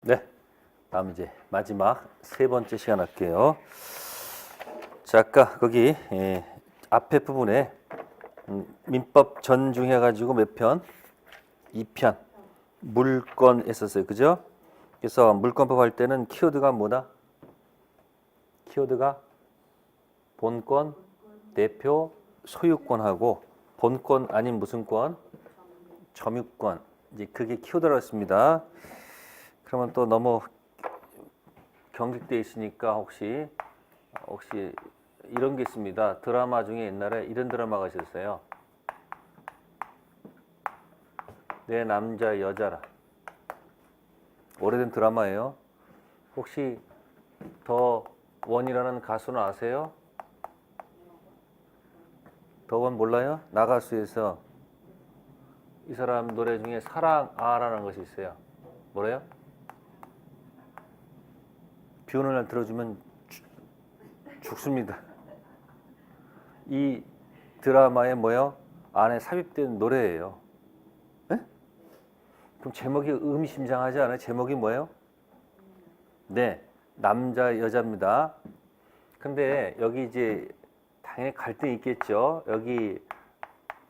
네, 다음 이제 마지막 세 번째 시간 할게요. 자, 아까 거기 앞에 부분에 민법 전중해가지고 몇 편? 2편 물권 했었어요, 그죠? 그래서 물권법 할 때는 키워드가 뭐다? 키워드가 본권, 대표, 소유권하고 본권 아닌 무슨 권? 점유권. 이제 그게 키워드라고 했습니다. 그러면 또 너무 경직돼 있으니까 혹시 이런 게 있습니다. 드라마 중에 옛날에 이런 드라마가 있었어요. 내 남자 여자라. 오래된 드라마예요. 혹시 더 원이라는 가수는 아세요? 더 원 몰라요? 나가수에서 이 사람 노래 중에 사랑아라는 것이 있어요. 뭐래요? 비 오는 날 들어주면 죽습니다. 이 드라마에 뭐요? 안에 삽입된 노래예요. 에? 그럼 제목이 의미심장하지 않아요? 제목이 뭐예요? 네, 남자 여자입니다. 근데 여기 이제 당연히 갈등이 있겠죠. 여기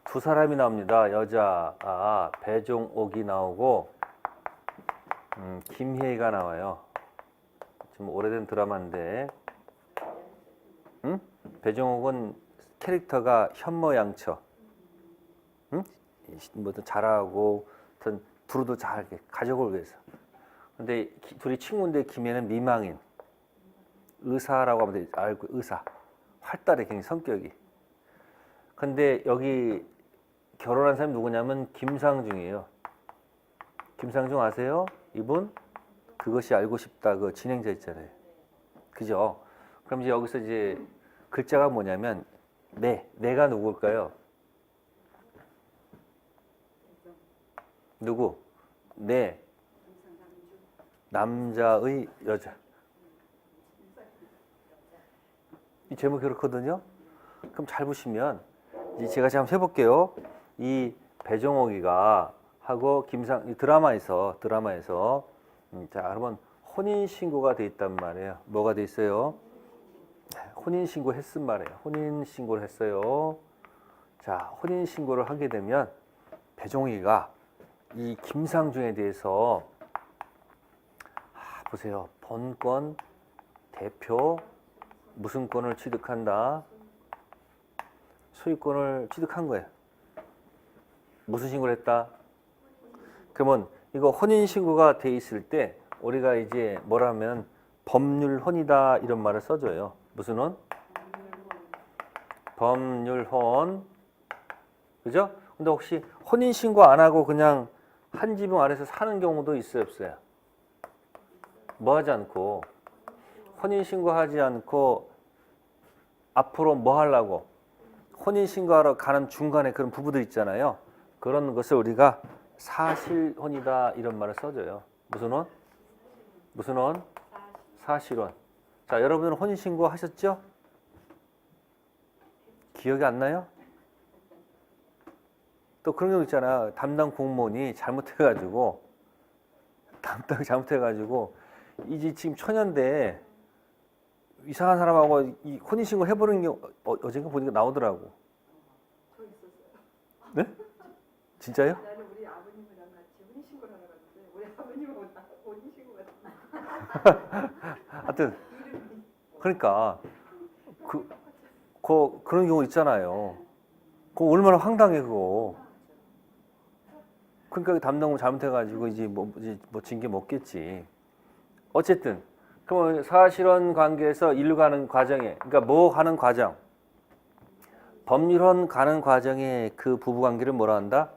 두 사람이 나옵니다. 여자 배종옥이 나오고 김희애가 나와요. 좀 오래된 드라마인데, 배종옥은 캐릭터가 현모양처, 뭐 잘하고, 두루도 잘 가족을 위해서. 근데 둘이 친구인데 김희애는 미망인, 의사라고 하면 알고 의사, 활달해 굉장히 성격이. 근데 여기 결혼한 사람이 누구냐면 김상중이에요. 김상중 아세요? 이분? 그것이 알고 싶다 그 진행자 있잖아요. 그죠? 그럼 이제 여기서 이제 글자가 뭐냐면 내가 누굴까요? 누구? 남자의 여자. 이 제목이 그렇거든요. 그럼 잘 보시면 이제 제가 한번 해볼게요. 이 배종옥이가 하고 이 드라마에서 자, 그러면 혼인신고가 돼 있단 말이에요. 뭐가 돼 있어요? 혼인신고 했은 말이에요. 혼인신고를 했어요. 자, 혼인신고를 하게 되면 배종옥이가 이 김상중에 대해서 보세요. 본권, 대표, 무슨 권을 취득한다? 소유권을 취득한 거예요. 무슨 신고를 했다? 그러면 이거 혼인신고가 돼 있을 때 우리가 이제 뭐라면 법률혼이다 이런 말을 써줘요. 무슨 혼? 법률혼. 그죠? 근데 혹시 혼인신고 안 하고 그냥 한 지붕 아래서 사는 경우도 있어요, 없어요? 뭐 하지 않고 혼인신고 하지 않고 앞으로 뭐 하려고 혼인신고하러 가는 중간에 그런 부부들 있잖아요. 그런 것을 우리가 사실혼이다 이런 말을 써줘요. 무슨 혼? 무슨 혼? 사실혼. 자, 여러분은 혼인신고 하셨죠? 기억이 안 나요? 또 그런 경우 있잖아. 담당 공무원이 잘못해가지고 이제 지금 처년대 이상한 사람하고 이 혼인신고 해버리는 게 어젠가 보니까 나오더라고. 저 있었어요. 네? 진짜요? 나는 우리 아버님이랑 같이 혼인신고를 하러 갔는데 우리 아버님은 혼인신고가 하여튼 그러니까 그런 경우 있잖아요. 그거 얼마나 황당해 그거. 그러니까 담당을 잘못해가지고 이제 뭐 징계 먹겠지. 어쨌든 그러면 사실혼 관계에서 일로 가는 과정에, 그러니까 뭐 하는 과정, 법률혼 가는 과정에 그 부부 관계를 뭐라 한다?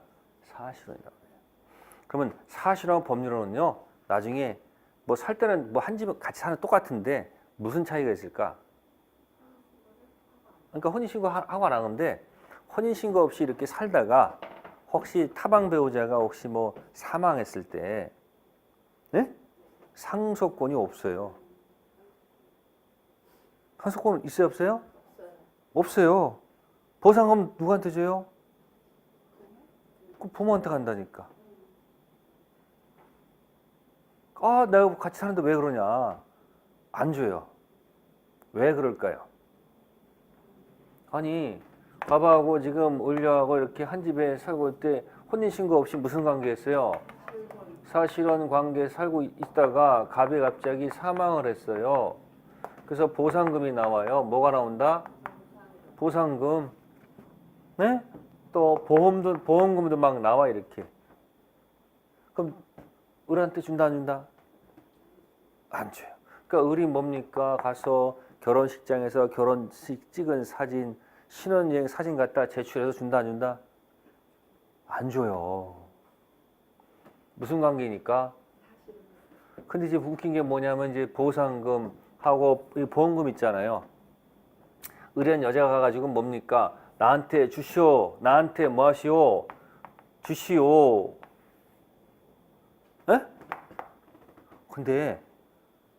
사실혼이라고 해요. 그러면 사실혼하고 법률혼은요, 나중에 뭐 살 때는 뭐 한 집은 같이 사는 똑같은데 무슨 차이가 있을까? 그러니까 혼인신고 하고 안 하는데 혼인신고 없이 이렇게 살다가 혹시 타방 배우자가 혹시 뭐 사망했을 때, 네? 상속권이 없어요. 상속권 있어요, 없어요? 없어요. 보상금 누구한테 줘요? 그 부모한테 간다니까. 아, 내가 같이 사는데 왜 그러냐? 안 줘요. 왜 그럴까요? 아니, 밥하고 지금 을려하고 이렇게 한 집에 살고 있을 때 혼인신고 없이 무슨 관계였어요? 사실혼 관계에 살고 있다가 갑이 갑자기 사망을 했어요. 그래서 보상금이 나와요. 뭐가 나온다? 보상금. 네? 또 보험금도 막 나와 이렇게. 그럼 을한테 준다 안 준다? 안 줘요. 그러니까 을이 뭡니까? 가서 결혼식장에서 결혼식 찍은 사진, 신혼여행 사진 갖다 제출해서 준다 안 준다? 안 줘요. 무슨 관계니까? 근데 이제 웃긴 게 뭐냐면 이제 보상금하고 이 보험금 있잖아요. 을은 여자가 가가지고 뭡니까? 나한테 주시오. 나한테 뭐 하시오? 주시오. 에? 근데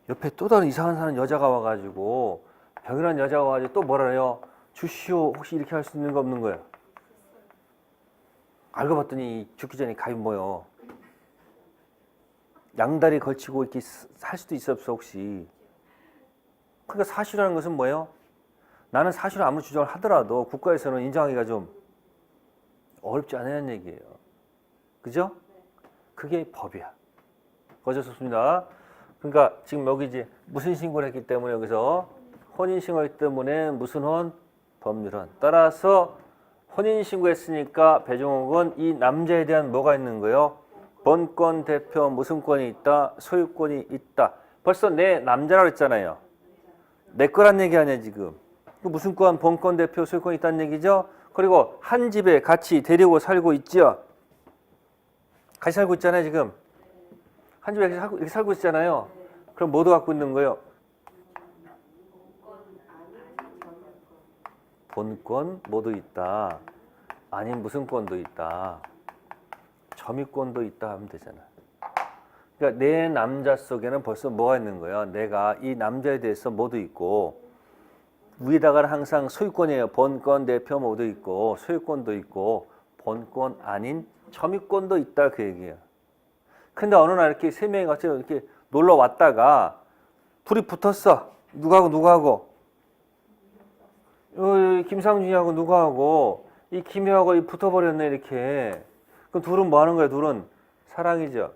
옆에 또 다른 이상한 사람 여자가 와가지고 병이란 여자가 와가지고 또 뭐라 해요? 주시오. 혹시 이렇게 할 수 있는 거 없는 거야? 알고 봤더니 죽기 전에 갑이 뭐요? 양다리 걸치고 이렇게 살 수도 있어 없어 혹시? 그러니까 사실이라는 것은 뭐예요? 나는 사실을 아무리 주장을 하더라도 국가에서는 인정하기가 좀 어렵지 않다는 얘기예요. 그죠? 그게 법이야. 어쩔 수 없습니다. 그러니까 지금 여기 이제 무슨 신고를 했기 때문에 여기서 혼인신고했기 때문에 무슨 혼? 법률혼. 따라서 혼인신고했으니까 배종욱은 이 남자에 대한 뭐가 있는 거예요? 본권, 대표, 무슨 권이 있다? 소유권이 있다. 벌써 내 남자라고 했잖아요. 내 거란 얘기 아니야 지금. 그 무슨 권, 본권, 대표, 소유권이 있다는 얘기죠. 그리고 한 집에 같이 데리고 살고 있죠. 같이 살고 있잖아요 지금. 한 집에 이렇게 살고 있잖아요. 그럼 뭐도 갖고 있는 거예요? 본권 뭐도 있다. 아닌 무슨 권도 있다. 점유권도 있다 하면 되잖아. 그러니까 내 남자 속에는 벌써 뭐가 있는 거예요? 내가 이 남자에 대해서 뭐도 있고 위에다가는 항상 소유권이에요. 본권, 대표 모두 있고 소유권도 있고 본권 아닌 점유권도 있다 그 얘기예요. 근데 어느 날 이렇게 세 명이 같이 이렇게 놀러 왔다가 둘이 붙었어. 누구하고? 김상준이하고 누구하고? 이 김효하고 붙어버렸네 이렇게. 그럼 둘은 뭐 하는 거야? 둘은 사랑이죠.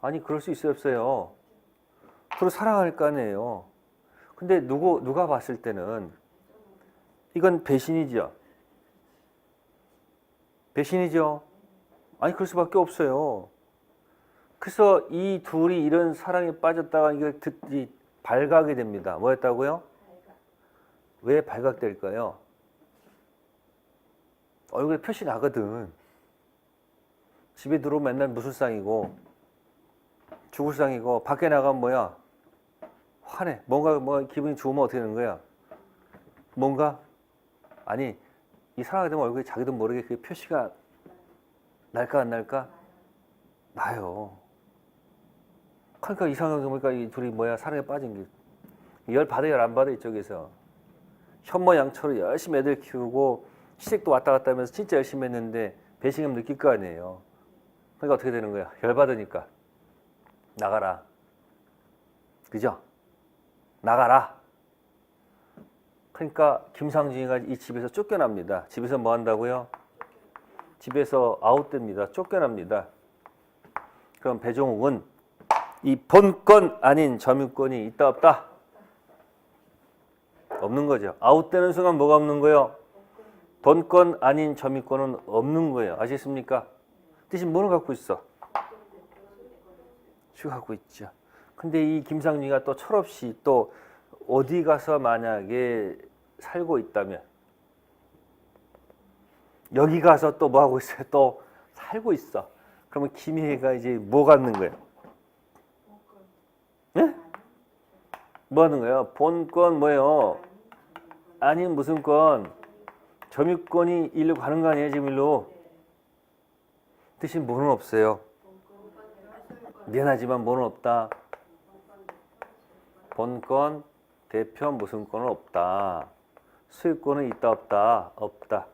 아니 그럴 수 있어요 없어요? 둘을 사랑할 거 아니에요. 근데 누가 봤을 때는 이건 배신이죠. 배신이죠. 아니 그럴 수밖에 없어요. 그래서 이 둘이 이런 사랑에 빠졌다가 이걸 발각이 됩니다. 뭐였다고요? 왜 발각될까요? 얼굴에 표시 나거든. 집에 들어오면 맨날 무슨 쌍이고 죽을 쌍이고 밖에 나가면 뭐야? 화내. 뭔가 기분이 좋으면 어떻게 되는 거야? 뭔가? 아니 이 사랑하게 되면 얼굴에 자기도 모르게 그 표시가 날까 안 날까? 나요. 그러니까 이상하게 보니까 이 둘이 뭐야 사랑에 빠진 게 열 받아 열 안 받아 이쪽에서 현모양처로 열심히 애들 키우고 시댁도 왔다 갔다 하면서 진짜 열심히 했는데 배신감 느낄 거 아니에요. 그러니까 어떻게 되는 거야? 열 받으니까 나가라. 그죠? 나가라. 그러니까 김상준이가 이 집에서 쫓겨납니다. 집에서 뭐 한다고요? 집에서 아웃됩니다. 쫓겨납니다. 그럼 배종욱은 이 본권 아닌 점유권이 있다 없다? 없는 거죠. 아웃되는 순간 뭐가 없는 거예요? 본권 아닌 점유권은 없는 거예요. 아시겠습니까? 대신 뭐를 갖고 있어? 수가 갖고 있죠. 근데 이 김상준이가 또 철없이 또 어디 가서 만약에 살고 있다면 여기 가서 또 뭐 하고 있어요? 또 살고 있어. 그러면 김희애가 이제 뭐 갖는 거예요? 네? 뭐 하는 거예요? 본권 뭐예요? 아닌 무슨 권? 점유권이 일로 가는 거 아니에요? 지금 일로? 대신 뭐는 없어요? 미안하지만 뭐는 없다? 본권, 대표 무슨 권은 없다. 소유권은 있다 없다? 없다.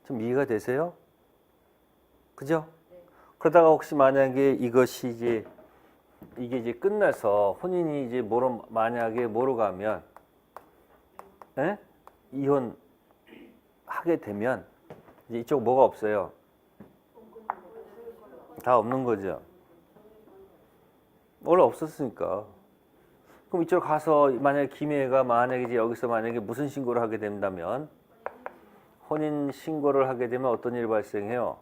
좀 이해가 되세요? 그죠? 그러다가 혹시 만약에 이것이 이게 이제 끝나서 혼인이 이제 만약에 뭐로 가면, 예? 이혼 하게 되면 이제 이쪽 뭐가 없어요? 다 없는 거죠. 원래 없었으니까. 그럼 이쪽 가서 만약에 김혜가 만약에 이제 여기서 만약에 무슨 신고를 하게 된다면 혼인 신고를 하게 되면 어떤 일이 발생해요?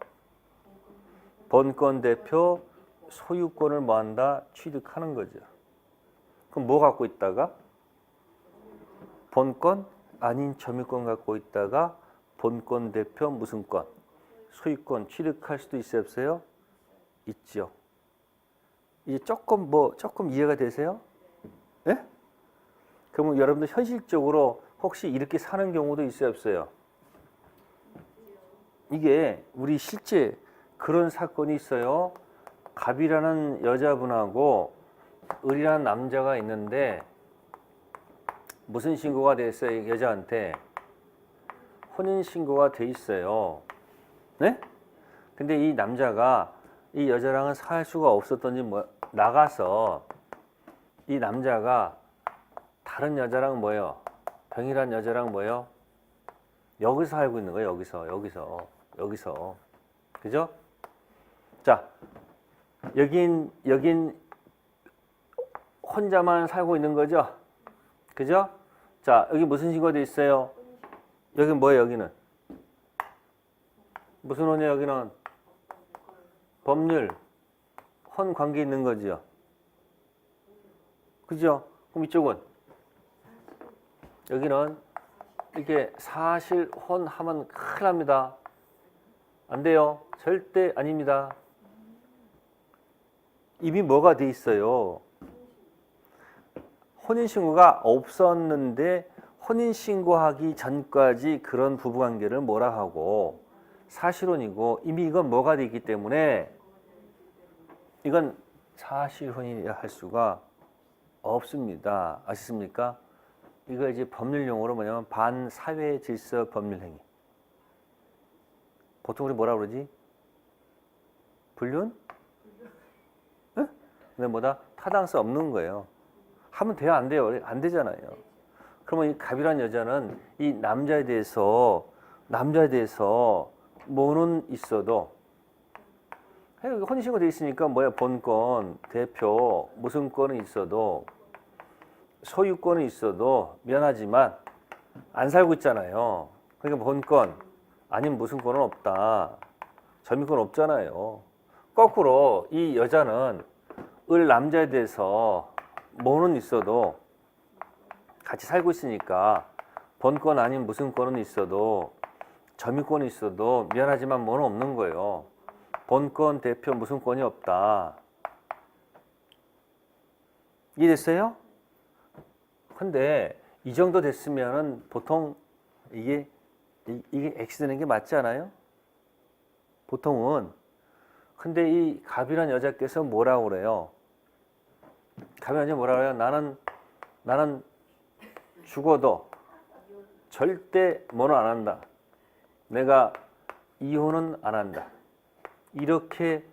본권 대표 소유권을 뭐 한다? 취득하는 거죠. 그럼 뭐 갖고 있다가? 본권 아닌 점유권 갖고 있다가 본권 대표 무슨 권? 소유권 취득할 수도 있어요, 없어요? 있죠. 이제 조금 이해가 되세요? 예? 그러면 여러분들 현실적으로 혹시 이렇게 사는 경우도 있어요, 없어요? 이게 우리 실제 그런 사건이 있어요. 갑이라는 여자분하고 을이라는 남자가 있는데 무슨 신고가 됐어요? 여자한테 혼인 신고가 돼 있어요. 네? 근데 이 남자가 이 여자랑은 살 수가 없었던지 나가서 이 남자가 다른 여자랑 뭐예요? 병이란 여자랑 뭐예요? 여기서 살고 있는 거예요. 여기서. 그죠? 자, 여긴 혼자만 살고 있는 거죠? 그죠? 자, 여기 무슨 신고가 돼 있어요? 여긴 뭐예요, 여기는? 무슨 혼이에요, 여기는? 법률, 혼 관계 있는 거죠? 그죠? 그럼 이쪽은? 여기는 이렇게 사실 혼 하면 큰일 납니다. 안 돼요. 절대 아닙니다. 이미 뭐가 돼 있어요? 혼인신고가 없었는데 혼인신고하기 전까지 그런 부부관계를 뭐라 하고 사실혼이고 이미 이건 뭐가 돼 있기 때문에 이건 사실혼이라 할 수가 없습니다. 아시습니까? 이거 이제 법률용어로 뭐냐면 반사회질서 법률행위. 보통 우리 뭐라 그러지? 불륜? 응? 근데 뭐다? 타당성 없는 거예요. 하면 돼요? 안 돼요? 안 되잖아요. 그러면 이 갑이라는 여자는 이 남자에 대해서 뭐는 있어도 혼인신고 돼 있으니까 뭐야? 본권, 대표, 무슨 권은 있어도 소유권은 있어도 미안하지만 안 살고 있잖아요. 그러니까 본권 아니면 무슨 권은 없다. 점유권 없잖아요. 거꾸로 이 여자는 을 남자에 대해서 뭐는 있어도 같이 살고 있으니까 본권 아닌 무슨 권은 있어도 점유권이 있어도 미안하지만 뭐는 없는 거예요. 본권, 대표, 무슨 권이 없다. 이해됐어요? 근데 이 정도 됐으면은 보통 이게 X되는 게 맞지 않아요? 보통은. 근데 이 갑이란 여자께서 뭐라고 그래요? 갑이란 여자 뭐라고 그래요? 나는 죽어도 절대 뭐는 안 한다. 내가 이혼은 안 한다. 이렇게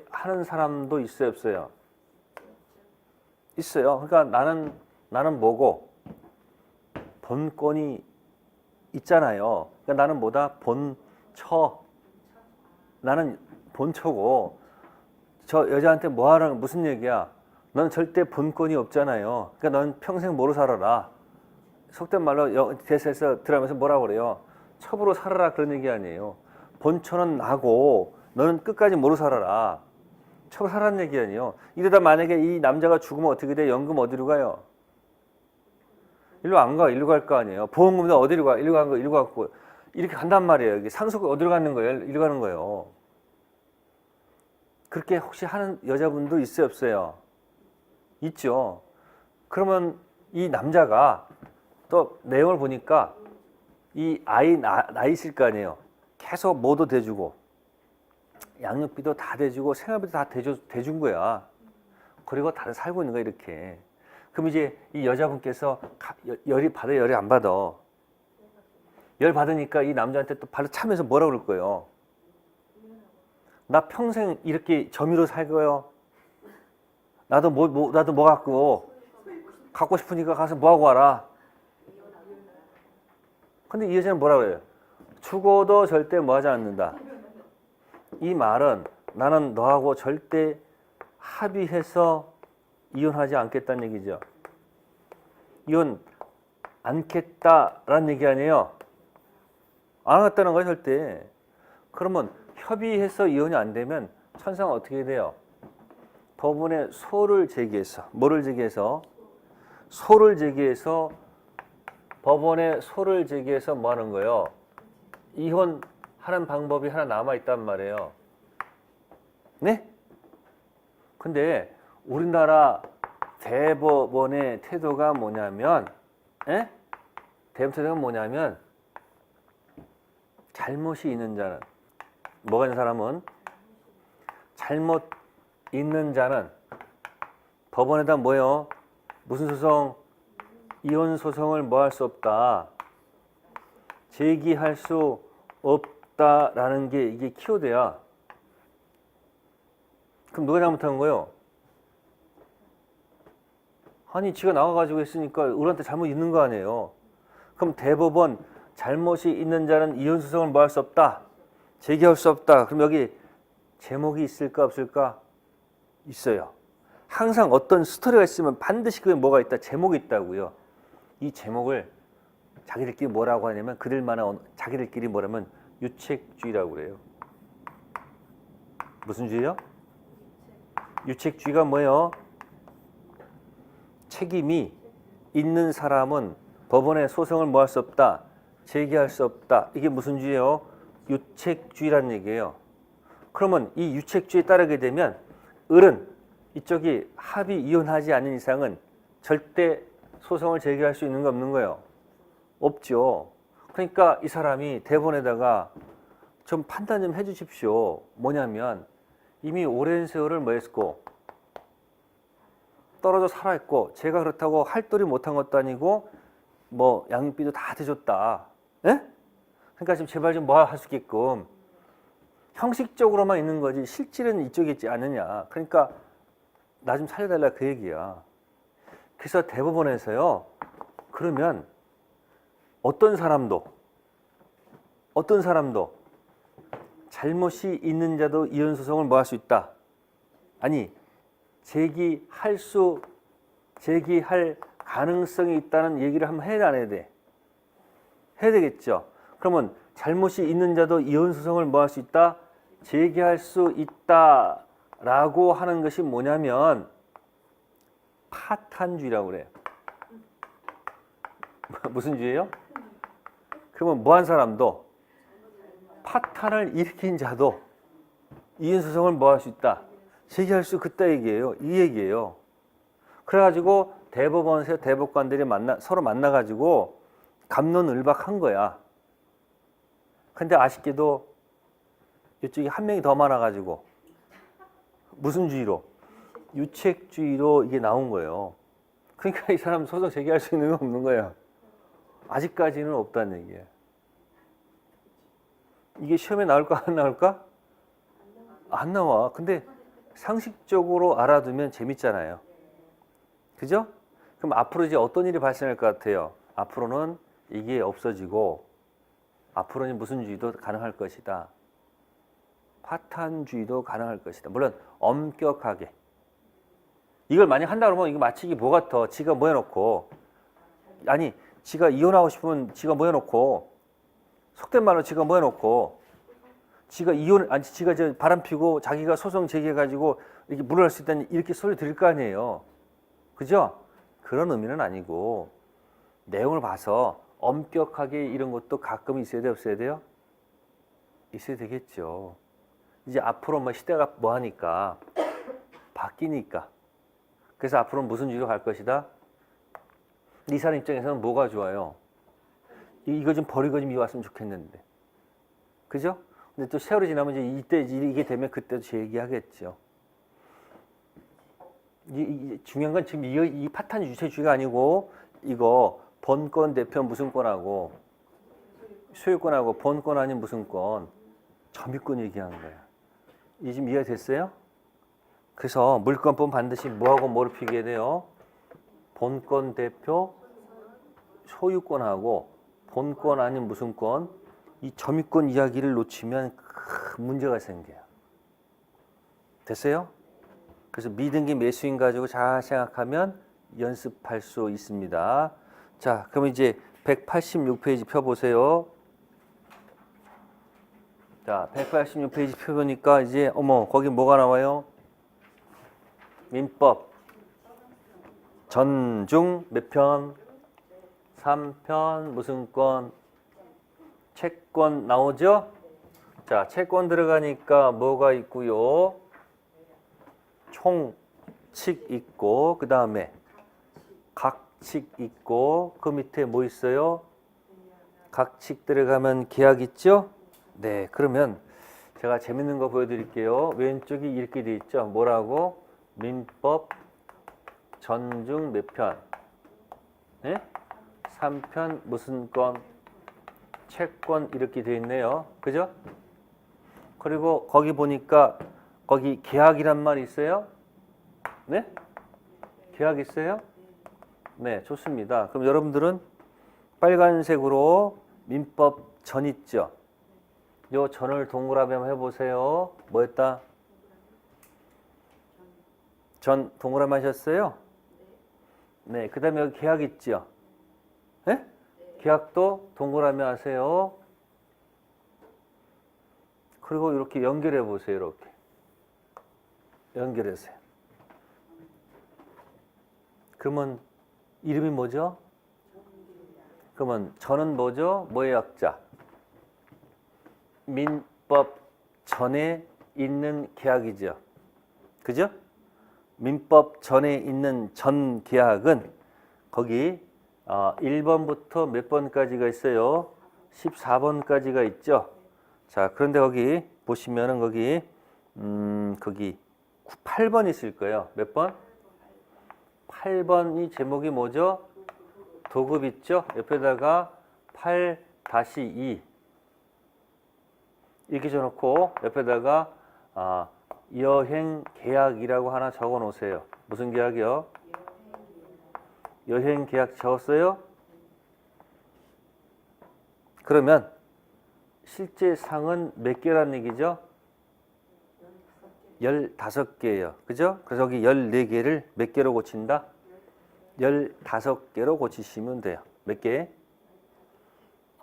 하는 사람도 있어요, 없어요? 있어요. 그러니까 나는 뭐고 본권이 있잖아요. 그러니까 나는 뭐다? 본처. 나는 본처고 저 여자한테 뭐 하라는 무슨 얘기야? 넌 절대 본권이 없잖아요. 그러니까 넌 평생 뭐로 살아라. 속된 말로 대사에서 들어가면서 뭐라고 그래요? 첩으로 살아라 그런 얘기 아니에요. 본처는 나고 너는 끝까지 뭐로 살아라. 첩으로 살아라는 얘기 아니에요. 이러다 만약에 이 남자가 죽으면 어떻게 돼? 연금 어디로 가요? 일로 안 가. 일로 갈 거 아니에요. 보험금도 어디로 가? 일로 간 거, 일로 갔고. 이렇게 간단 말이에요. 이게 상속 어디로 가는 거예요? 일로 가는 거예요. 그렇게 혹시 하는 여자분도 있어요, 없어요? 있죠. 그러면 이 남자가 또 내용을 보니까 이 아이 나 있을 거 아니에요. 계속 뭐도 대주고 양육비도 다 대주고 생활비도 다 대준 거야. 그리고 다들 살고 있는 거야, 이렇게. 그럼 이제 이 여자분께서 열이 받아, 열이 안 받아. 열 받으니까 이 남자한테 또 발로 차면서 뭐라 그럴 거예요? 나 평생 이렇게 점유로 살 거요. 나도 나도 뭐 갖고 싶으니까 가서 뭐 하고 와라. 근데 이 여자는 뭐라 그래요? 죽어도 절대 뭐 하지 않는다. 이 말은 나는 너하고 절대 합의해서 이혼하지 않겠다는 얘기죠. 이혼 않겠다라는 얘기 아니에요. 안 하겠다는 거예요, 절대. 그러면 협의해서 이혼이 안 되면 천상은 어떻게 돼요? 법원에 소를 제기해서, 뭐를 제기해서? 소를 제기해서, 법원에 소를 제기해서 뭐 하는 거예요? 이혼하는 방법이 하나 남아있단 말이에요. 네? 근데 우리나라 대법원의 태도가 뭐냐면, 대법원 태도가 뭐냐면, 잘못이 있는 자는, 뭐가 있는 사람은? 잘못 있는 자는 법원에다 뭐예요? 무슨 소송? 이혼 소송을 뭐 할 수 없다. 제기할 수 없다라는 게 이게 키워드야. 그럼 누가 잘못한 거예요? 아니 지가 나와가지고 했으니까 우리한테 잘못 있는 거 아니에요. 그럼 대법원 잘못이 있는 자는 이혼 소송을 뭐 할 수 없다. 제기할 수 없다. 그럼 여기 제목이 있을까 없을까? 있어요. 항상 어떤 스토리가 있으면 반드시 그게 뭐가 있다. 제목이 있다고요. 이 제목을 자기들끼리 뭐라고 하냐면 그들만의 자기들끼리 뭐라면 유책주의라고 그래요. 무슨 주의요? 유책주의가 뭐예요? 책임이 있는 사람은 법원에 소송을 뭐 할 수 없다. 제기할 수 없다. 이게 무슨 주의예요? 유책주의라는 얘기예요. 그러면 이 유책주의에 따르게 되면 을은 이쪽이 합의 이혼하지 않는 이상은 절대 소송을 제기할 수 있는 거 없는 거예요? 없죠. 그러니까 이 사람이 대본에다가 좀 판단 좀 해주십시오. 뭐냐면 이미 오랜 세월을 뭐 했고 떨어져 살아있고 제가 그렇다고 할도리 못한 것도 아니고 뭐 양육비도 다 대줬다. 예? 그러니까 지금 제발 좀 뭐 할 수 있게끔 형식적으로만 있는 거지 실질은 이쪽에 있지 않느냐. 그러니까 나 좀 살려달라 그 얘기야. 그래서 대법원에서요. 그러면 어떤 사람도 잘못이 있는 자도 이혼 소송을 뭐 할 수 있다. 아니 제기할 가능성이 있다는 얘기를 한번 해야 안 해야 돼? 해야 되겠죠. 그러면 잘못이 있는 자도 이혼 소송을 뭐 할 수 있다? 제기할 수 있다라고 하는 것이 뭐냐면 파탄주의라고 그래요. 무슨 주의예요? 그러면 뭐 한 사람도 파탄을 일으킨 자도 이혼 소송을 뭐 할 수 있다? 제기할 수 있다 얘기예요. 이 얘기예요. 그래가지고 대법원에서 대법관들이 서로 만나가지고 갑론을박한 거야. 근데 아쉽게도 이쪽이 한 명이 더 많아가지고 무슨 주의로? 유책주의로 이게 나온 거예요. 그러니까 이 사람 소송 제기할 수 있는 건 없는 거예요. 아직까지는 없다는 얘기예요. 이게 시험에 나올까 안 나올까? 안 나와. 근데 상식적으로 알아두면 재밌잖아요. 그죠? 그럼 앞으로 이제 어떤 일이 발생할 것 같아요? 앞으로는 이게 없어지고 앞으로는 무슨 주의도 가능할 것이다. 파탄주의도 가능할 것이다. 물론 엄격하게. 이걸 만약 한다 그러면 이거 마치 이게 뭐 같아. 지가 뭐 해놓고 아니 지가 이혼하고 싶으면 지가 뭐 해놓고 속된 말로 지가 뭐 해놓고 지가 저 바람 피고 자기가 소송 제기해가지고 이렇게 물러날 수 있다는 이렇게 소리 들을 거 아니에요. 그죠? 그런 의미는 아니고 내용을 봐서 엄격하게 이런 것도 가끔 있어야 돼요? 없어야 돼요? 있어야 되겠죠. 이제 앞으로 뭐 시대가 뭐 하니까 바뀌니까 그래서 앞으로는 무슨 주의로 갈 것이다? 이 사람 입장에서는 뭐가 좋아요? 이거 좀 버리고 좀 이왔으면 좋겠는데. 그죠? 근데 또 세월이 지나면 이제 이때 이게 되면 그때도 제기하겠죠. 중요한 건 지금 이 파탄 유체주의가 아니고 이거 본권 대표 무슨 권하고 소유권하고 본권 아닌 무슨 권 점유권 얘기하는 거야. 이 지금 이해됐어요? 그래서 물권법 반드시 뭐하고 뭐를 필기해야 돼요? 본권 대표 소유권하고 본권 아닌 무슨 권? 이 점유권 이야기를 놓치면 큰 문제가 생겨요. 됐어요? 그래서 미등기 매수인 가지고 잘 생각하면 연습할 수 있습니다. 자, 그럼 이제 186페이지 펴보세요. 자, 186페이지 펴보니까 이제 거기 뭐가 나와요? 민법 전중 몇 편? 3편 무슨 권? 채권 나오죠? 자, 채권 들어가니까 뭐가 있고요? 총칙 있고 그 다음에 각칙 있고 그 밑에 뭐 있어요? 각칙 들어가면 계약 있죠? 네, 그러면 제가 재밌는 거 보여드릴게요. 왼쪽이 이렇게 돼 있죠? 뭐라고? 민법 전중 몇 편? 네? 3편 무슨 권? 채권 이렇게 돼 있네요. 그죠? 그리고 거기 보니까 거기 계약이란 말이 있어요? 네? 계약 있어요? 네, 좋습니다. 그럼 여러분들은 빨간색으로 민법 전 있죠? 요 전을 동그라미 한번 해보세요. 뭐였다? 전 동그라미 하셨어요? 네, 그 다음에 여기 계약 있죠? 네? 계약도 동그라미 하세요. 그리고 이렇게 연결해 보세요. 이렇게 연결하세요. 그러면 이름이 뭐죠? 그러면 전은 뭐죠? 뭐의 약자? 민법 전에 있는 계약이죠. 그죠? 민법 전에 있는 전 계약은 거기 1번부터 몇 번까지가 있어요? 14번까지가 있죠. 자, 그런데 거기 보시면은 거기 8번 있을 거예요. 몇 번? 8번이 제목이 뭐죠? 도급 있죠? 옆에다가 8-2 이렇게 적어놓고 옆에다가 여행 계약이라고 하나 적어 놓으세요. 무슨 계약이요? 여행 계약 적었어요? 그러면 실제 상은 몇 개란 얘기죠? 15개예요. 그죠? 그래서 여기 14개를 몇 개로 고친다? 15개로 고치시면 돼요. 몇 개?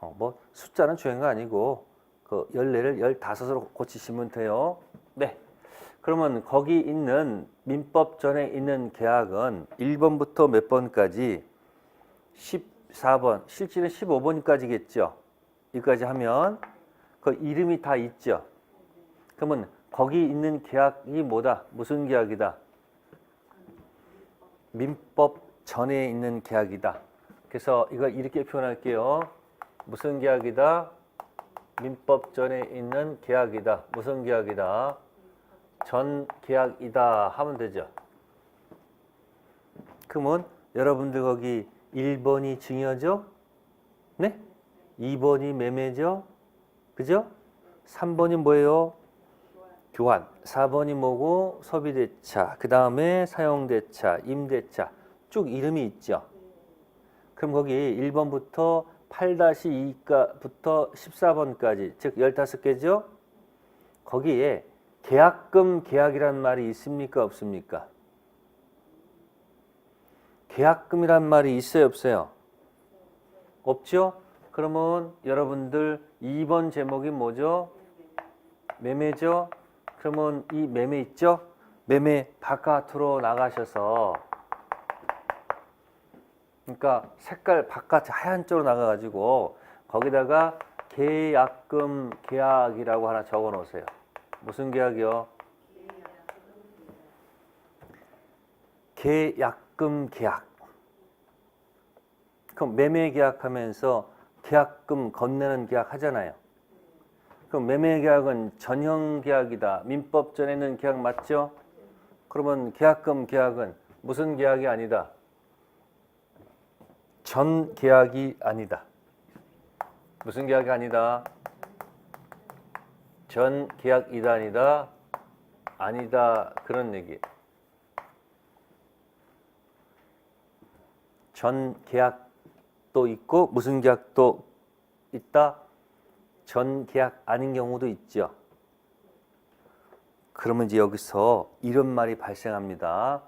뭐 숫자는 중요한 거 아니고 그 14를 15으로 고치시면 돼요. 네. 그러면 거기 있는 민법 전에 있는 계약은 1번부터 몇 번까지? 14번. 실제는 15번까지겠죠. 여기까지 하면 그 이름이 다 있죠. 그러면 거기 있는 계약이 뭐다? 무슨 계약이다? 민법 전에 있는 계약이다. 그래서 이거 이렇게 표현할게요. 무슨 계약이다? 민법 전에 있는 계약이다. 무슨 계약이다? 전 계약이다 하면 되죠. 그러면 여러분들 거기 1번이 증여죠? 네? 2번이 매매죠? 그죠? 3번이 뭐예요? 교환. 4번이 뭐고? 소비대차. 그 다음에 사용대차, 임대차. 쭉 이름이 있죠. 그럼 거기 1번부터 8-2부터 14번까지, 즉 15개죠? 거기에 계약금 계약이란 말이 있습니까? 없습니까? 계약금이란 말이 있어요? 없어요? 없죠? 그러면 여러분들 2번 제목이 뭐죠? 매매죠? 그러면 이 매매 있죠? 매매 바깥으로 나가셔서 그러니까 색깔 바깥 하얀 쪽으로 나가가지고 거기다가 계약금 계약이라고 하나 적어 놓으세요. 무슨 계약이요? 계약금 계약. 그럼 매매 계약하면서 계약금 건네는 계약 하잖아요. 그럼 매매 계약은 전형 계약이다. 민법 전에는 계약 맞죠? 그러면 계약금 계약은 무슨 계약이 아니다? 전 계약이 아니다. 무슨 계약이 아니다? 전 계약이다 아니다? 아니다 그런 얘기. 전 계약도 있고 무슨 계약도 있다. 전 계약 아닌 경우도 있죠. 그러면 이제 여기서 이런 말이 발생합니다.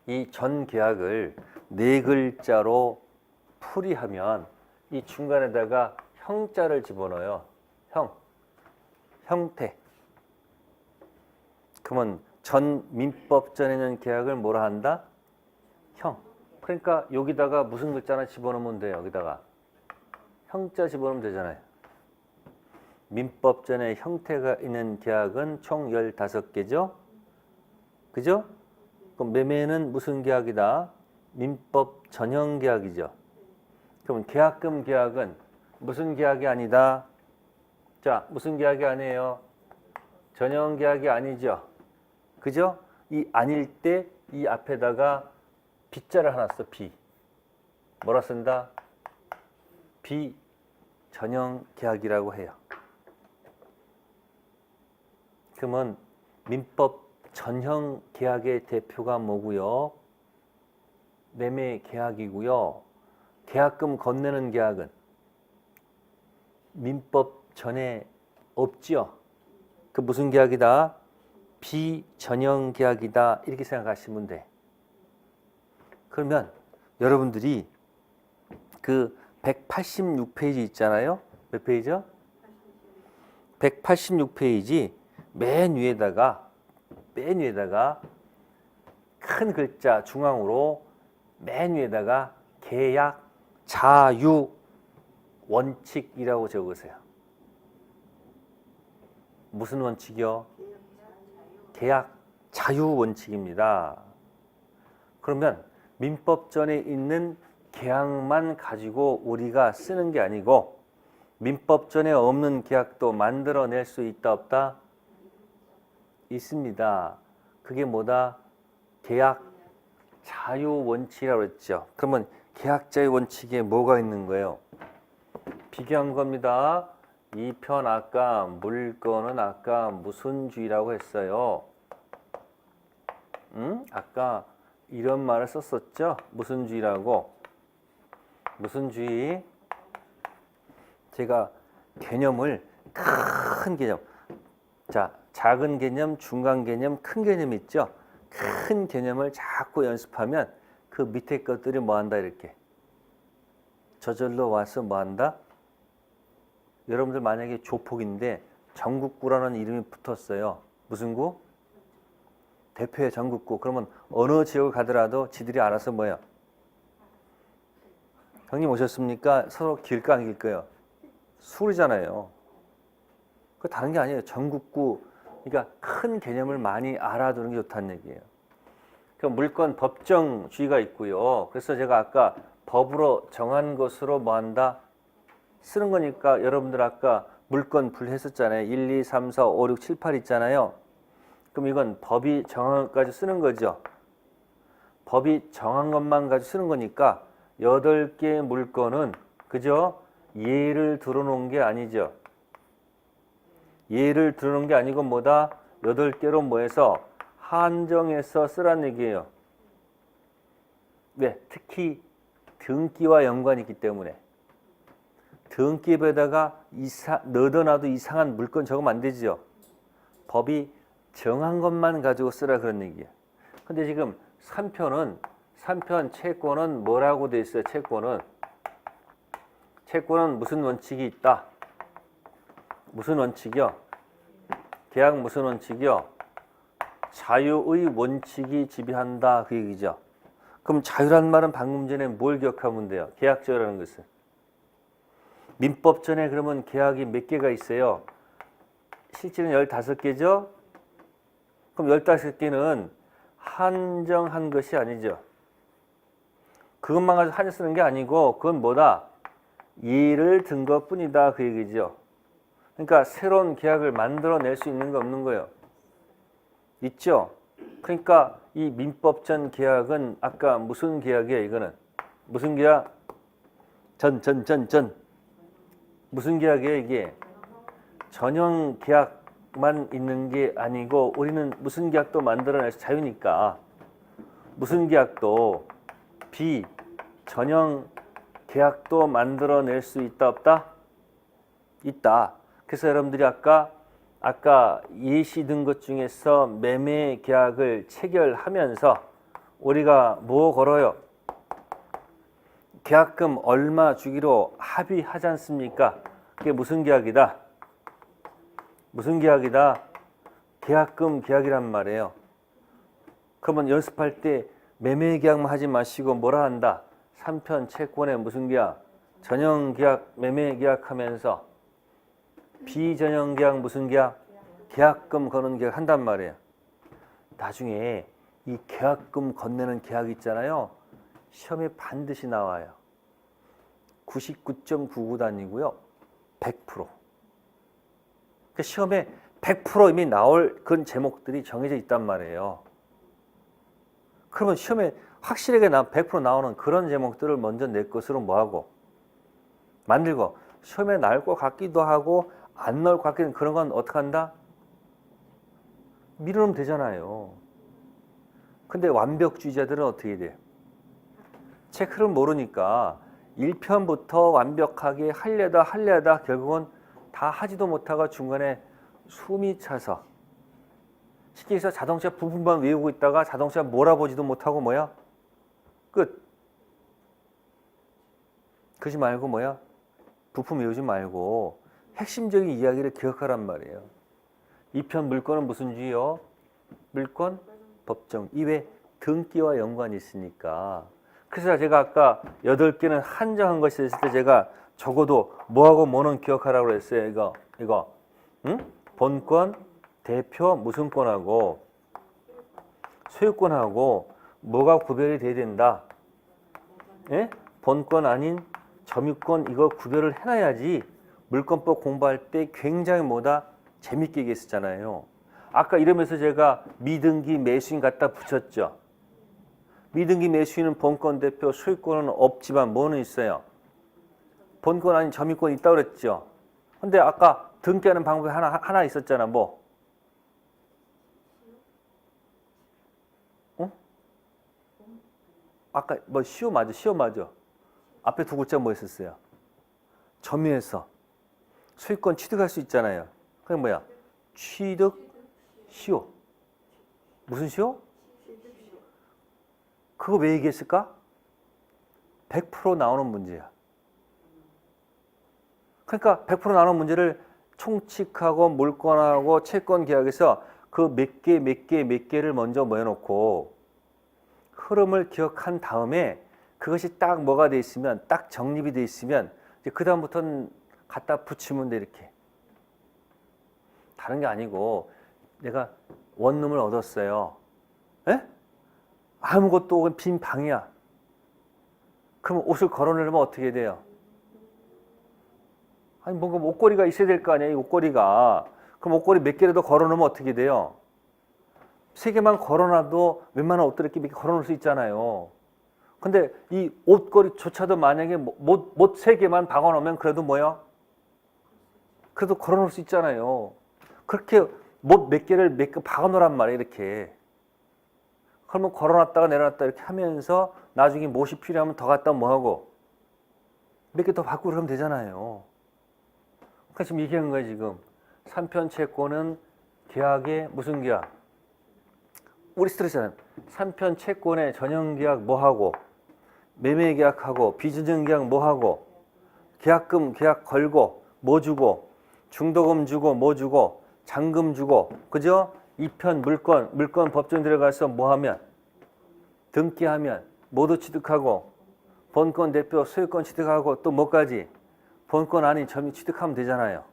이 전 계약을 네 글자로 풀이하면 이 중간에다가 형자를 집어넣어요. 형태. 그러면 전 민법전에는 계약을 뭐라 한다? 형. 그러니까 여기다가 무슨 글자 하나 집어넣으면 돼요. 여기다가 형자 집어넣으면 되잖아요. 민법전에 형태가 있는 계약은 총 15개죠. 그죠? 그럼 매매는 무슨 계약이다? 민법 전형 계약이죠. 그럼 계약금 계약은 무슨 계약이 아니다? 자, 무슨 계약이 아니에요? 전형 계약이 아니죠. 그죠? 이 아닐 때 이 앞에다가 비자를 하나 써. 비. 뭐라 쓴다? 비전형 계약이라고 해요. 그러면 민법 전형 계약의 대표가 뭐고요? 매매 계약이고요. 계약금 건네는 계약은 민법 전에 없죠. 그 무슨 계약이다? 비전형 계약이다. 이렇게 생각하시면 돼. 그러면 여러분들이 그 186페이지 있잖아요. 몇 페이지요? 186페이지 맨 위에다가 큰 글자 중앙으로 맨 위에다가 계약 자유 원칙이라고 적으세요. 무슨 원칙이요? 계약 자유 원칙입니다. 그러면 민법전에 있는 계약만 가지고 우리가 쓰는 게 아니고 민법전에 없는 계약도 만들어낼 수 있다 없다? 있습니다. 그게 뭐다? 계약 자유 원칙이라고 했죠. 그러면 계약 자유 원칙에 뭐가 있는 거예요? 비교한 겁니다. 이 편 아까 물건은 아까 무슨 주의라고 했어요? 아까 이런 말을 썼었죠? 무슨 주의라고? 무슨 주의? 제가 개념을 큰 개념. 자, 작은 개념, 중간 개념, 큰 개념 있죠? 큰 개념을 자꾸 연습하면 그 밑에 것들이 뭐 한다 이렇게. 저절로 와서 뭐 한다? 여러분들 만약에 조폭인데 전국구라는 이름이 붙었어요. 무슨 구? 대표의 전국구. 그러면 어느 지역을 가더라도 지들이 알아서 뭐예요? 형님 오셨습니까? 서로 길까 안 길까요? 술이잖아요. 그 다른 게 아니에요. 전국구. 그러니까 큰 개념을 많이 알아두는 게 좋다는 얘기예요. 그 물권 법정주의가 있고요. 그래서 제가 아까 법으로 정한 것으로 뭐 한다? 쓰는 거니까 여러분들 아까 물권 분류했었잖아요. 1, 2, 3, 4, 5, 6, 7, 8 있잖아요. 그럼 이건 법이 정한 것까지 쓰는 거죠. 법이 정한 것만 가지고 쓰는 거니까 8개의 물건은 그죠? 예를 들어놓은 게 아니죠. 예를 들어놓은 게 아니고 뭐다? 8개로 뭐해서 한정해서 쓰란 얘기예요. 왜? 특히 등기와 연관이 있기 때문에. 등기에다가 넣어놔도 이상한 물건 적으면 안 되죠. 법이 정한 것만 가지고 쓰라 그런 얘기예요. 근데 지금 3편 채권은 뭐라고 돼 있어요? 채권은 무슨 원칙이 있다? 무슨 원칙이요? 계약 무슨 원칙이요? 자유의 원칙이 지배한다 그 얘기죠. 그럼 자유란 말은 방금 전에 뭘 기억하면 돼요? 계약 자유라는 것은. 민법전에 그러면 계약이 몇 개가 있어요? 실제는 15개죠? 그럼 15개는 한정한 것이 아니죠. 그것만 가지고 한정 쓰는 게 아니고 그건 뭐다? 예를 든 것뿐이다 그 얘기죠. 그러니까 새로운 계약을 만들어낼 수 있는 거 없는 거예요. 있죠? 그러니까 이 민법전 계약은 아까 무슨 계약이야 이거는? 무슨 계약? 무슨 계약이에요 이게? 전형 계약 계약만 있는 게 아니고 우리는 무슨 계약도 만들어낼 수 자유니까 무슨 계약도 비전형 계약도 만들어낼 수 있다 없다? 있다. 그래서 여러분들이 아까 예시 든 것 중에서 매매 계약을 체결하면서 우리가 뭐 걸어요? 계약금 얼마 주기로 합의하지 않습니까? 그게 무슨 계약이다? 무슨 계약이다? 계약금 계약이란 말이에요. 그러면 연습할 때 매매 계약만 하지 마시고 뭐라 한다? 3편 채권의 무슨 계약? 전형 계약, 매매 계약하면서 비전형 계약 무슨 계약? 계약금 거는 계약 한단 말이에요. 나중에 이 계약금 건네는 계약 있잖아요. 시험에 반드시 나와요. 99.99단이고요. 100%. 그러니까 시험에 100% 이미 나올 그런 제목들이 정해져 있단 말이에요. 그러면 시험에 확실하게 100% 나오는 그런 제목들을 먼저 내 것으로 뭐하고 만들고 시험에 나올 것 같기도 하고 안 나올 것 같기도 그런 건 어떻게 한다? 미루면 되잖아요. 근데 완벽주의자들은 어떻게 돼? 체크를 모르니까 1편부터 완벽하게 하려다 결국은 다 하지도 못하고 중간에 숨이 차서 쉽게 해서 자동차 부품만 외우고 있다가 자동차 몰아보지도 못하고 뭐야? 끝. 그러지 말고 뭐야? 부품 외우지 말고 핵심적인 이야기를 기억하란 말이에요. 2편 물건은 무슨 주의요? 물건, 법정. 이외 등기와 연관이 있으니까. 그래서 제가 아까 8개는 한정한 것이 있을 때 제가 적어도 뭐하고 뭐는 기억하라고 그랬어요. 이거. 응? 본권, 대표, 무슨 권하고 소유권하고 뭐가 구별이 돼야 된다. 예? 본권 아닌 점유권 이거 구별을 해놔야지 물권법 공부할 때 굉장히 뭐다 재밌게 얘기했었잖아요. 아까 이러면서 제가 미등기 매수인 갖다 붙였죠. 미등기 매수인은 본권 대표 소유권은 없지만 뭐는 있어요? 본권 아닌 점유권이 있다고 그랬죠. 근데 아까 등기하는 방법이 하나 있었잖아. 뭐? 어? 아까 뭐 시효 맞아. 앞에 두 글자 뭐 있었어요? 점유해서 소유권 취득할 수 있잖아요. 그게 뭐야? 취득 시효. 무슨 시효? 그거 왜 얘기했을까? 100% 나오는 문제야. 그러니까 100% 나오는 문제를 총칙하고 물권하고 채권 계약에서 그 몇 개를 먼저 모여놓고 흐름을 기억한 다음에 그것이 딱 뭐가 돼 있으면 딱 정립이 돼 있으면 이제 그 다음부터는 갖다 붙이면 돼 이렇게. 다른 게 아니고 내가 원룸을 얻었어요. 에? 아무것도 빈 방이야. 그럼 옷을 걸어내려면 어떻게 돼요? 아니 뭔가 옷걸이가 있어야 될 거 아니에요. 이 옷걸이가. 그럼 옷걸이 몇 개라도 걸어놓으면 어떻게 돼요? 3개만 걸어놔도 웬만한 옷들 이렇게 몇 개 걸어놓을 수 있잖아요. 근데 이 옷걸이조차도 만약에 못 3개만 박아놓으면 그래도 뭐야? 그래도 걸어놓을 수 있잖아요. 그렇게 못 몇 개를 박아놓으란 말이에요. 이렇게. 그러면 걸어놨다가 내려놨다 이렇게 하면서 나중에 못이 필요하면 더 갖다 뭐하고 몇 개 더 바꾸고 그러면 되잖아요. 그러니까 지금 얘기한 거예요. 지금 3편 채권은 계약의 무슨 계약? 우리 스트레스는 3편 채권의 전형 계약 뭐하고 매매 계약하고 비전형 계약 뭐하고 계약금 계약 걸고 뭐 주고 중도금 주고 뭐 주고 잔금 주고 그죠? 2편 물건 법정 들어가서 뭐 하면 등기하면 모두 취득하고 본권 대표 소유권 취득하고 또 뭐까지 본권 아닌 점유 취득하면 되잖아요.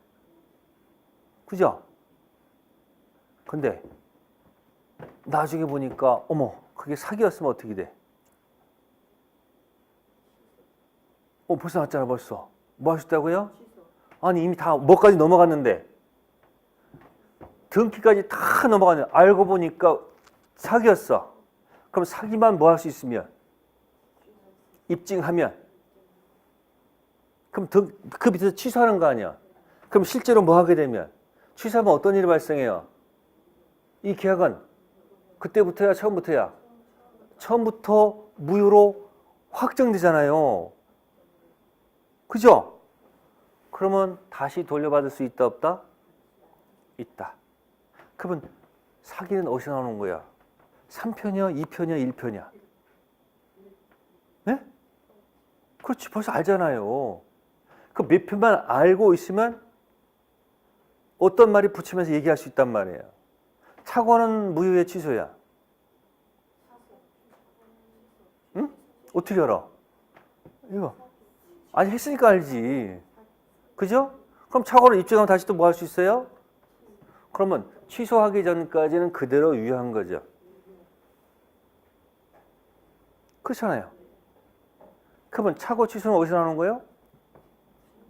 그죠? 근데 나중에 보니까 어머 그게 사기였으면 어떻게 돼? 벌써 났잖아 벌써. 뭐 하셨다고요? 아니 이미 다 뭐까지 넘어갔는데 등기까지 다 넘어갔는데 알고 보니까 사기였어. 그럼 사기만 뭐 할 수 있으면 입증하면 그럼 그 밑에서 취소하는 거 아니야. 그럼 실제로 뭐 하게 되면 취소하면 어떤 일이 발생해요? 이 계약은 그때부터야 처음부터야? 처음부터 무효로 확정되잖아요. 그죠? 그러면 다시 돌려받을 수 있다 없다? 있다. 그러면 사기는 어디서 나오는 거야? 3편이야, 2편이야, 1편이야? 네? 그렇지, 벌써 알잖아요. 그 몇 편만 알고 있으면 어떤 말이 붙이면서 얘기할 수 있단 말이에요. 착오는 무효의 취소야. 응? 어떻게 알아? 이거 아니 했으니까 알지. 그죠? 그럼 착오를 입증하면 다시 또 뭐 할 수 있어요? 그러면 취소하기 전까지는 그대로 유효한 거죠. 그렇잖아요. 그러면 착오 취소는 어디서 나오는 거예요?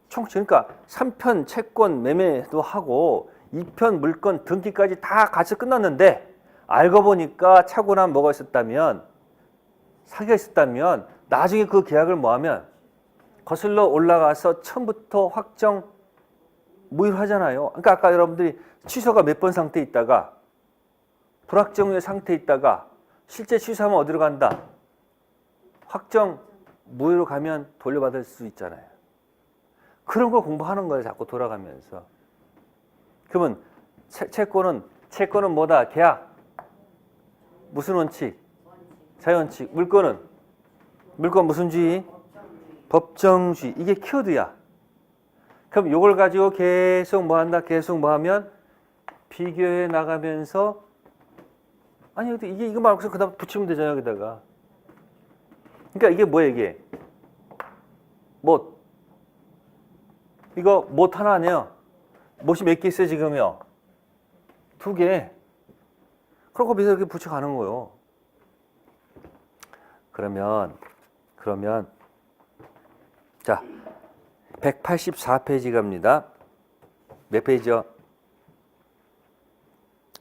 청취. 그러니까 3편 채권 매매도 하고 2편 물건 등기까지 다 같이 끝났는데 알고 보니까 착오나 뭐가 있었다면 사기가 있었다면 나중에 그 계약을 뭐하면 거슬러 올라가서 처음부터 확정 무효를 하잖아요. 그러니까 아까 여러분들이 취소가 몇 번 상태에 있다가 불확정의 상태에 있다가 실제 취소하면 어디로 간다? 확정 무효로 가면 돌려받을 수 있잖아요. 그런 걸 공부하는 거예요. 자꾸 돌아가면서. 그러면 채권은 뭐다? 계약. 무슨 원칙? 자유원칙. 물건 무슨 주의? 법정주의. 이게 키워드야. 그럼 이걸 가지고 계속 뭐 한다? 계속 뭐 하면 비교해 나가면서 아니 근데 이거 말고서 그다음 붙이면 되잖아요. 여기다가. 그러니까 이게 뭐야 이게? 뭐 이거 못 하나 아니에요? 못이 몇 개 있어요 지금요? 2개. 그러고 비서 이렇게 붙여가는 거예요. 그러면 자 184페이지 갑니다. 몇 페이지요?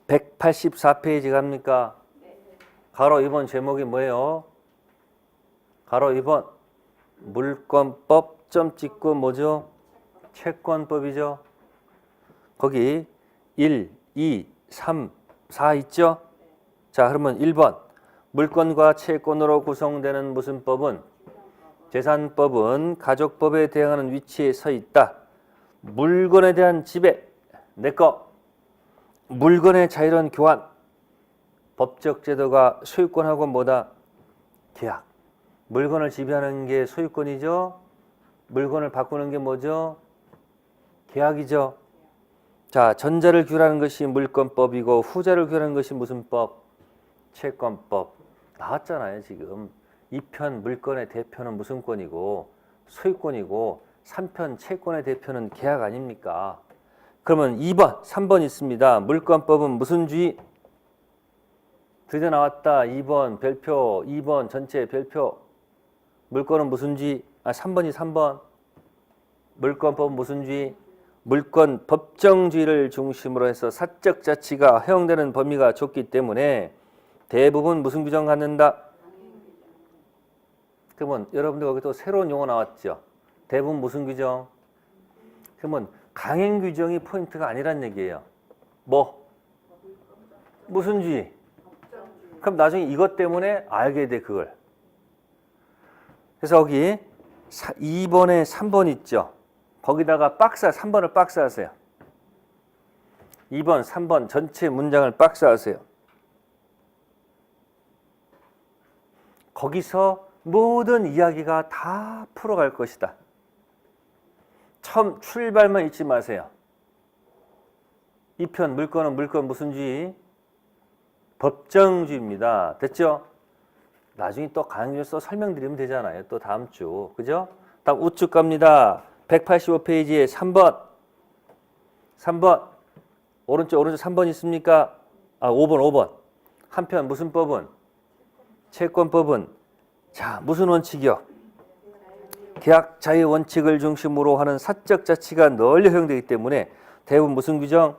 184페이지 갑니까? 가로 2번 제목이 뭐예요? 가로 2번 물권법 점 찍고 뭐죠? 채권법이죠. 거기 1, 2, 3, 4 있죠? 자, 그러면 1번 물권과 채권으로 구성되는 무슨 법은? 재산법은 가족법에 대항하는 위치에 서 있다. 물건에 대한 지배, 내거. 물건의 자유로운 교환. 법적 제도가 소유권하고 뭐다? 계약. 물건을 지배하는 게 소유권이죠. 물건을 바꾸는 게 뭐죠? 계약이죠. 자, 전자를 규율하는 것이 물권법이고 후자를 규율하는 것이 무슨 법? 채권법. 나왔잖아요, 지금. 2편 물건의 대표는 무슨 권이고 소유권이고 3편 채권의 대표는 계약 아닙니까? 그러면 2번, 3번 있습니다. 물권법은 무슨 주의? 드디어 나왔다. 2번 별표, 2번 전체 별표. 물건은 무슨 주의? 3번이 3번. 물권법은 무슨 주의? 물권 법정주의를 중심으로 해서 사적 자치가 허용되는 범위가 좁기 때문에 대부분 무슨 규정 갖는다? 그러면 여러분들 거기 또 새로운 용어 나왔죠. 대부분 무슨 규정? 그러면 강행 규정이 포인트가 아니란 얘기예요. 뭐? 무슨 주의? 그럼 나중에 이것 때문에 알게 돼 그걸. 그래서 여기 2번에 3번 있죠. 거기다가 3번을 박스하세요. 2번, 3번 전체 문장을 박스하세요. 거기서 모든 이야기가 다 풀어갈 것이다. 처음 출발만 잊지 마세요. 2편 물건은 물건 무슨 주의? 법정주의입니다. 됐죠? 나중에 또 강의를 써 설명드리면 되잖아요. 또 다음 주. 그죠? 다음 우측 갑니다. 185페이지에 3번. 3번. 오른쪽 3번 있습니까? 5번. 한편 무슨 법은? 채권법은 자, 무슨 원칙이요? 계약 자유 원칙을 중심으로 하는 사적 자치가 널리 허용되기 때문에 대부분 무슨 규정?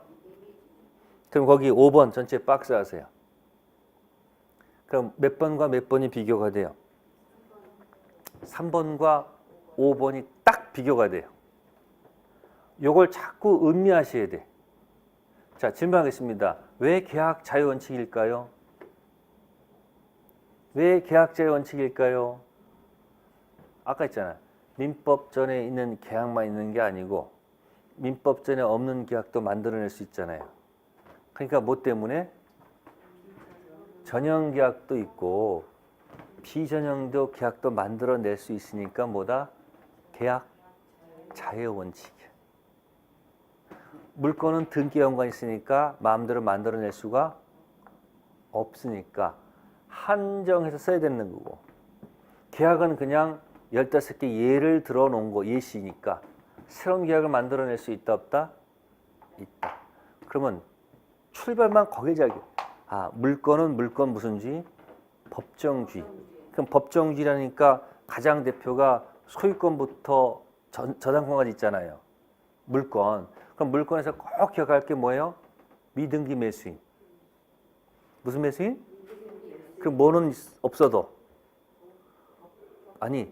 그럼 거기 5번 전체 박스 하세요. 그럼 몇 번과 몇 번이 비교가 돼요? 3번과 5번이 딱 비교가 돼요. 요걸 자꾸 음미하셔야 돼. 자, 질문하겠습니다. 왜 계약 자유 원칙일까요? 왜 계약 자유 원칙일까요? 아까 했잖아. 민법전에 있는 계약만 있는 게 아니고 민법전에 없는 계약도 만들어낼 수 있잖아요. 그러니까 뭐 때문에? 전형 계약도 있고 비전형도 계약도 만들어낼 수 있으니까 뭐다? 계약 자유 원칙이야. 물건은 등기 연관이 있으니까 마음대로 만들어낼 수가 없으니까 한정해서 써야 되는 거고, 계약은 그냥 15개 예를 들어 놓은 거 예시니까 새로운 계약을 만들어낼 수 있다 없다? 있다. 그러면 출발만 거기에 잘. 물건은 물건 무슨 주의? 법정주의. 그럼 법정주의라니까 가장 대표가 소유권부터 저당권까지 있잖아요. 물건. 그럼 물건에서 꼭 기억할 게 뭐예요? 미등기 매수인. 무슨 매수인? 그 뭐는 없어도. 아니,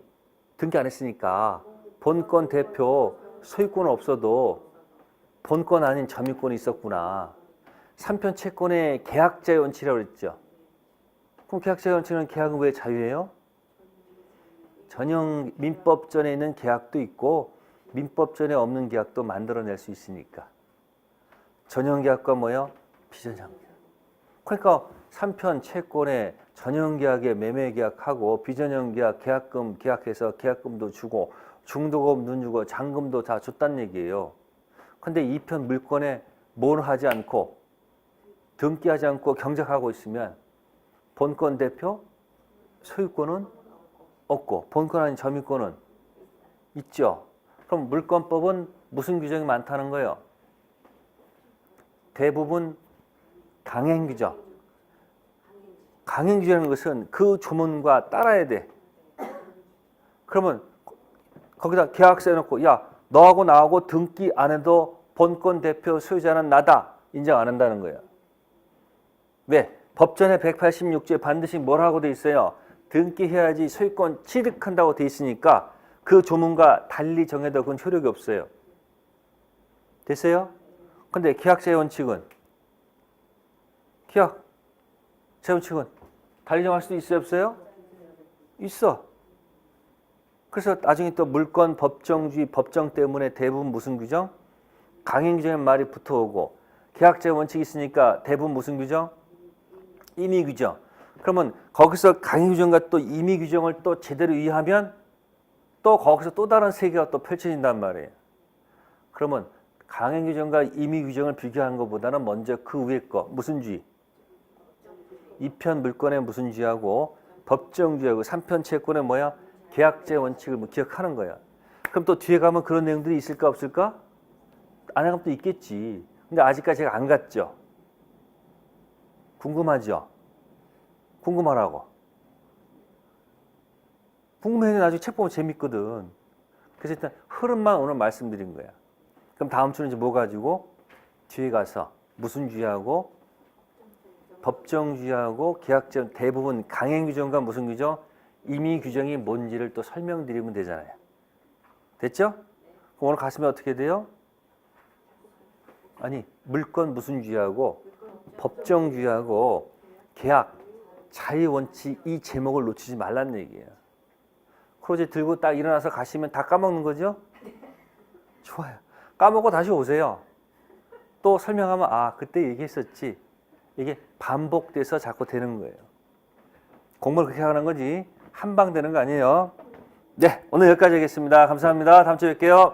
등기 안 했으니까 본권 대표 소유권은 없어도 본권 아닌 점유권이 있었구나. 3편 채권의 계약자의 원칙이라고 그랬죠. 그럼 계약자의 원칙은 계약은 왜 자유예요? 전형 민법전에 있는 계약도 있고 민법전에 없는 계약도 만들어낼 수 있으니까. 전형 계약과 뭐예요? 비전형 계약. 그러니까 3편 채권에 전형 계약에 매매 계약하고 비전형 계약 계약금 계약해서 계약금도 주고 중도금 눈 주고 잔금도 다 줬단 얘기예요. 근데 2편 물건에 뭘 하지 않고 등기하지 않고 경작하고 있으면 본권 대표 소유권은 없고 본권 아닌 점유권은 있죠. 그럼 물권법은 무슨 규정이 많다는 거예요? 대부분 강행 규정. 강행 규정이라는 것은 그 조문과 따라야 돼. 그러면 거기다 계약서 해놓고 야 너하고 나하고 등기 안 해도 본권 대표 소유자는 나다. 인정 안 한다는 거예요. 왜? 법전에 186조에 반드시 뭘 하고 돼 있어요? 등기해야지 소유권 취득한다고 돼 있으니까 그 조문과 달리 정해도 그건 효력이 없어요. 됐어요? 근데 계약자의 원칙은 계약자의 원칙은 달리 정할 수도 있어요? 없어요? 있어. 그래서 나중에 또 물권 법정주의 법정 때문에 대부분 무슨 규정? 강행 규정의 말이 붙어오고 계약자의 원칙이 있으니까 대부분 무슨 규정? 임의 규정. 그러면 거기서 강행 규정과 또 임의 규정을 또 제대로 이해하면 또 거기서 또 다른 세계가 또 펼쳐진단 말이에요. 그러면 강행 규정과 임의 규정을 비교하는 것보다는 먼저 그 위에 거 무슨 주의? 2편 물권의 무슨 주의하고 법정주의하고 3편 채권의 뭐야? 계약자의 원칙을 뭐 기억하는 거야. 그럼 또 뒤에 가면 그런 내용들이 있을까 없을까? 안에 가면 또 있겠지. 근데 아직까지 제가 안 갔죠. 궁금하죠? 궁금하라고. 궁금해서 나중에 책 보면 재밌거든. 그래서 일단 흐름만 오늘 말씀드린 거야. 그럼 다음 주는 이제 뭐 가지고? 뒤에 가서 무슨 주의하고 법정주의하고 계약자 대부분 강행 규정과 무슨 규정? 임의 규정이 뭔지를 또 설명드리면 되잖아요. 됐죠? 그럼 오늘 갔으면 어떻게 돼요? 아니 물권 무슨 주의하고 법정주의하고 계약 자유원칙 이 제목을 놓치지 말라는 얘기예요. 그러고 이제 들고 딱 일어나서 가시면 다 까먹는 거죠? 좋아요. 까먹고 다시 오세요. 또 설명하면 아 그때 얘기했었지. 이게 반복돼서 자꾸 되는 거예요. 공부를 그렇게 하는 거지 한 방 되는 거 아니에요. 네, 오늘 여기까지 하겠습니다. 감사합니다. 다음 주에 뵐게요.